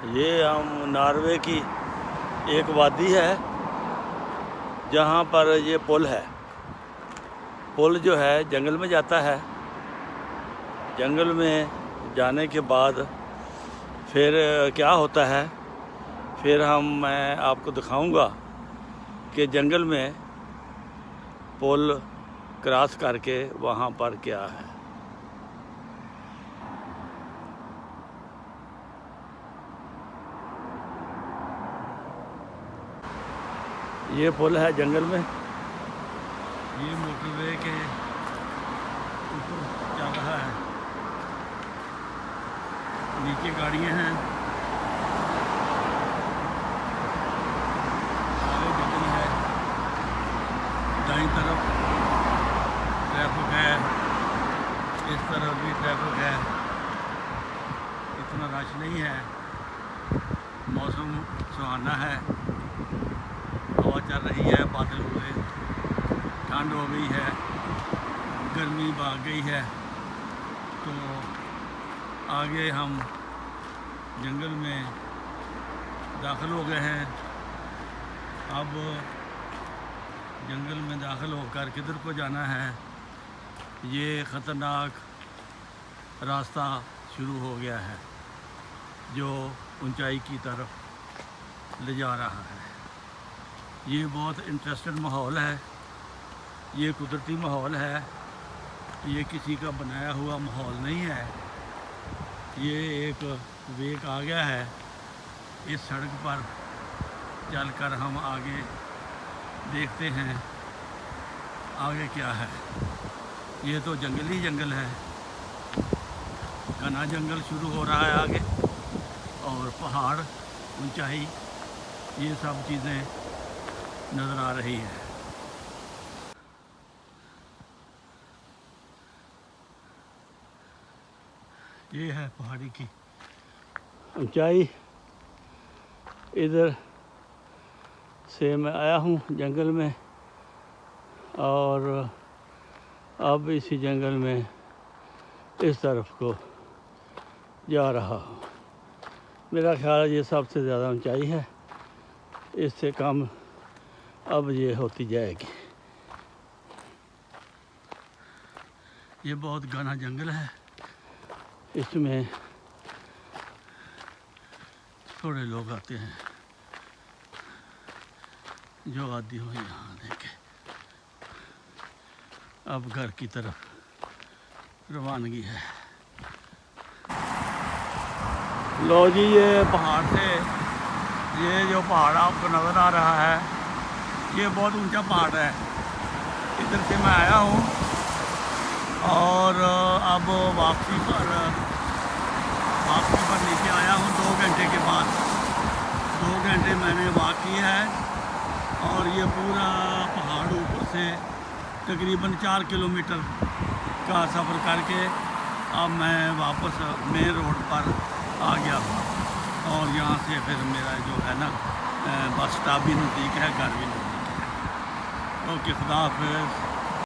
ये हम नॉर्वे की एक वादी है जहाँ पर ये पुल है। पुल जो है जंगल में जाता है। जंगल में जाने के बाद फिर क्या होता है, फिर मैं आपको दिखाऊंगा कि जंगल में पुल क्रॉस करके वहाँ पर क्या है। ये पुल है जंगल में। ये मोटरवे के ऊपर चल रहा है। नीचे गाड़ियाँ हैं, आगे जंगल है, दाईं तरफ ट्रैफिक है, इस तरफ भी ट्रैफिक है। इतना रश नहीं है। मौसम सुहाना है, हवा चल रही है, बादल हुए, ठंड हो गई है, गर्मी भाग गई है। तो आगे हम जंगल में दाखिल हो गए हैं। अब जंगल में दाखिल होकर किधर को जाना है, ये ख़तरनाक रास्ता शुरू हो गया है जो ऊंचाई की तरफ ले जा रहा है। ये बहुत इंटरेस्टेड माहौल है, ये कुदरती माहौल है, ये किसी का बनाया हुआ माहौल नहीं है। ये एक वेक आ गया है। इस सड़क पर चलकर हम आगे देखते हैं आगे क्या है। ये तो जंगल ही जंगल है, घना जंगल शुरू हो रहा है आगे, और पहाड़, ऊंचाई, ये सब चीज़ें नज़र आ रही है। ये है पहाड़ी की ऊंचाई। इधर से मैं आया हूँ जंगल में, और अब इसी जंगल में इस तरफ को जा रहा हूँ। मेरा ख्याल है ये सबसे ज़्यादा ऊंचाई है, इससे कम अब ये होती जाएगी। ये बहुत घना जंगल है, इसमें थोड़े लोग आते हैं जो आदि हो यहाँ देखे। अब घर की तरफ रवानगी है। लो जी, ये पहाड़ से, ये जो पहाड़ आपको नज़र आ रहा है, ये बहुत ऊंचा पहाड़ है। इधर से मैं आया हूँ और अब वापसी पर नीचे आया हूँ 2 घंटे के बाद। 2 घंटे मैंने वॉक की है और ये पूरा पहाड़ ऊपर से तकरीबन 4 किलोमीटर का सफ़र करके अब मैं वापस मेन रोड पर आ गया हूँ। और यहाँ से फिर मेरा जो है ना बस स्टॉप भी नज़दीक है, घर भी नज़दीक है। ओके, खुदा हाफ़िज़।